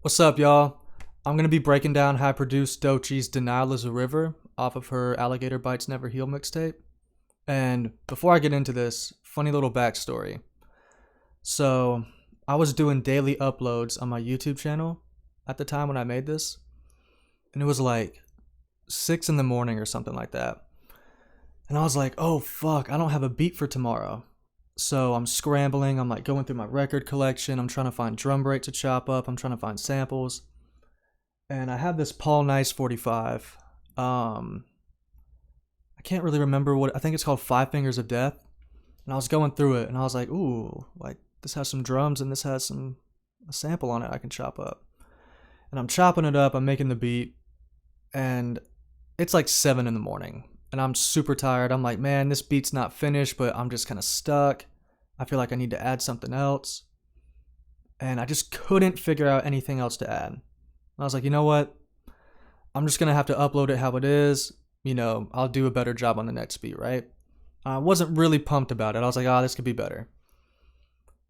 What's up, y'all? I'm going to be breaking down how I produced Doechii's Denial is a River off of her Alligator Bites Never Heal mixtape. And before I get into this, funny little backstory. So, I was doing daily uploads on my YouTube channel at the time when I made this. And it was like 6 in the morning or something like that. And I was like, oh fuck, I don't have a beat for tomorrow. So I'm scrambling, I'm like going through my record collection, I'm trying to find drum break to chop up, I'm trying to find samples. And I have this Paul Nice 45. I can't really remember what, I think it's called Five Fingers of Death. And I was going through it and I was like, ooh, like this has some drums and this has a sample on it I can chop up. And I'm chopping it up, I'm making the beat, and it's like 7 in the morning. And I'm super tired. I'm like, man, this beat's not finished, but I'm just kind of stuck. I feel like I need to add something else. And I just couldn't figure out anything else to add. I was like, you know what? I'm just going to have to upload it how it is. You know, I'll do a better job on the next beat, right? I wasn't really pumped about it. I was like, this could be better.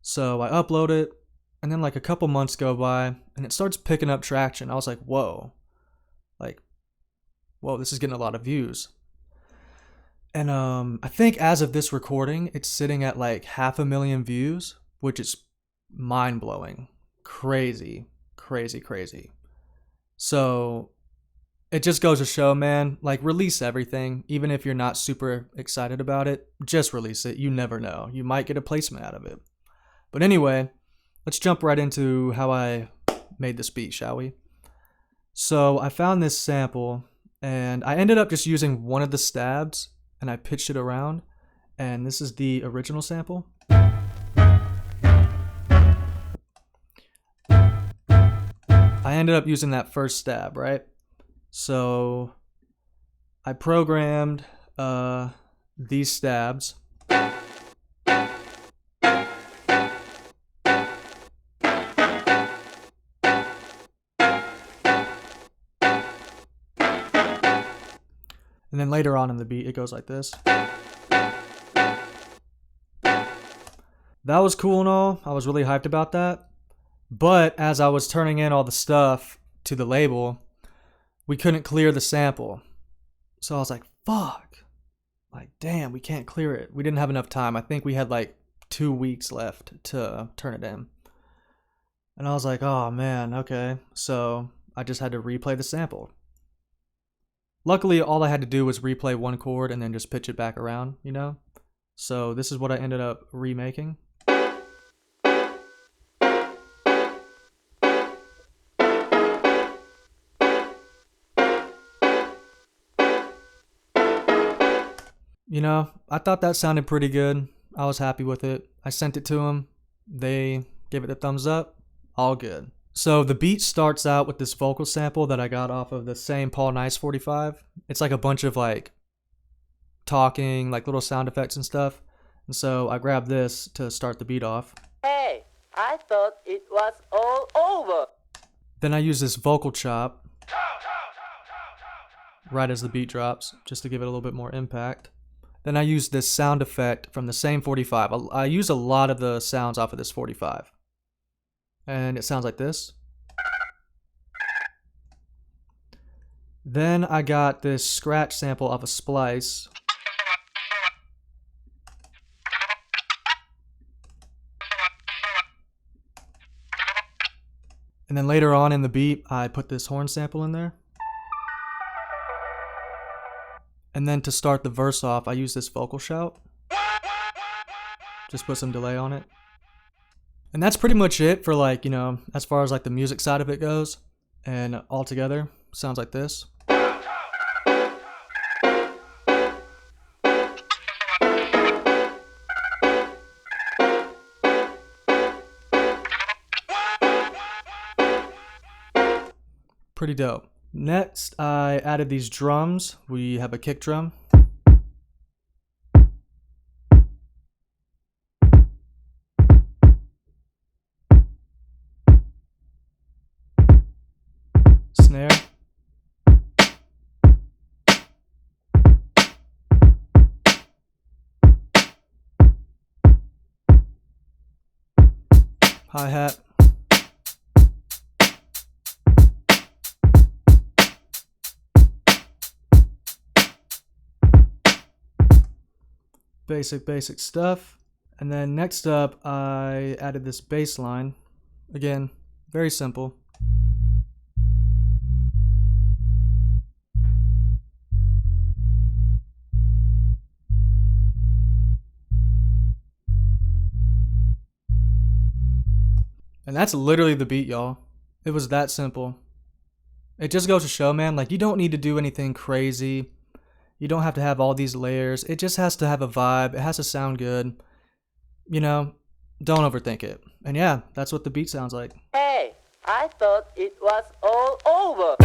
So I upload it, and then like a couple months go by, and it starts picking up traction. I was like, whoa, this is getting a lot of views. And I think as of this recording, it's sitting at like 500,000 views, which is mind-blowing. Crazy. So it just goes to show, man, like release everything. Even if you're not super excited about it, just release it. You never know. You might get a placement out of it. But anyway, let's jump right into how I made this beat, shall we? So I found this sample, and I ended up just using one of the stabs, and I pitched it around, and this is the original sample. I ended up using that first stab, right? So I programmed these stabs. And then later on in the beat, it goes like this. That was cool and all. I was really hyped about that. But as I was turning in all the stuff to the label, we couldn't clear the sample. So I was like, fuck. Like, damn, we can't clear it. We didn't have enough time. I think we had like 2 weeks left to turn it in. And I was like, oh man, okay. So I just had to replay the sample. Luckily, all I had to do was replay one chord and then just pitch it back around, you know? So this is what I ended up remaking. You know, I thought that sounded pretty good. I was happy with it. I sent it to them. They gave it a thumbs up. All good. So the beat starts out with this vocal sample that I got off of the same Paul Nice 45. It's like a bunch of like talking, like little sound effects and stuff. And so I grabbed this to start the beat off. Hey, I thought it was all over. Then I use this vocal chop right as the beat drops, just to give it a little bit more impact. Then I use this sound effect from the same 45. I use a lot of the sounds off of this 45. And it sounds like this. Then I got this scratch sample off a splice. And then later on in the beat, I put this horn sample in there. And then to start the verse off, I use this vocal shout. Just put some delay on it. And that's pretty much it for like, you know, as far as like the music side of it goes. And all together, sounds like this. Pretty dope. Next, I added these drums. We have a kick drum. Snare. Hi-hat. basic stuff. And then next up, I added this bass line. Again, very simple. And that's literally the beat, y'all. It was that simple. It just goes to show, man, like, you don't need to do anything crazy. You don't have to have all these layers. It just has to have a vibe. It has to sound good. You know, don't overthink it. And yeah, that's what the beat sounds like. Hey, I thought it was all over.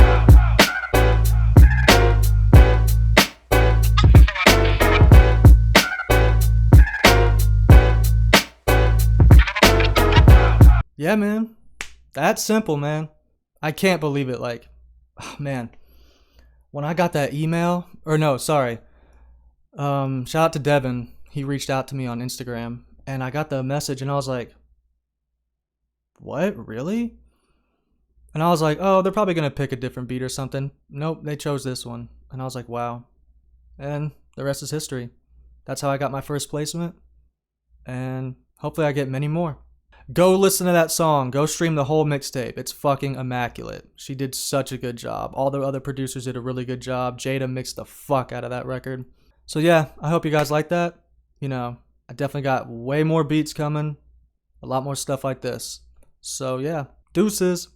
Yeah, man. That's simple, man. I can't believe it. Like, oh, man. When I got that email, or no, sorry. Shout out to Devin. He reached out to me on Instagram, and I got the message, and I was like, what? Really? And I was like, oh, they're probably going to pick a different beat or something. Nope, they chose this one. And I was like, wow. And the rest is history. That's how I got my first placement. And hopefully I get many more. Go listen to that song. Go stream the whole mixtape. It's fucking immaculate. She did such a good job. All the other producers did a really good job. Jada mixed the fuck out of that record. So yeah, I hope you guys like that. You know, I definitely got way more beats coming. A lot more stuff like this. So yeah, deuces.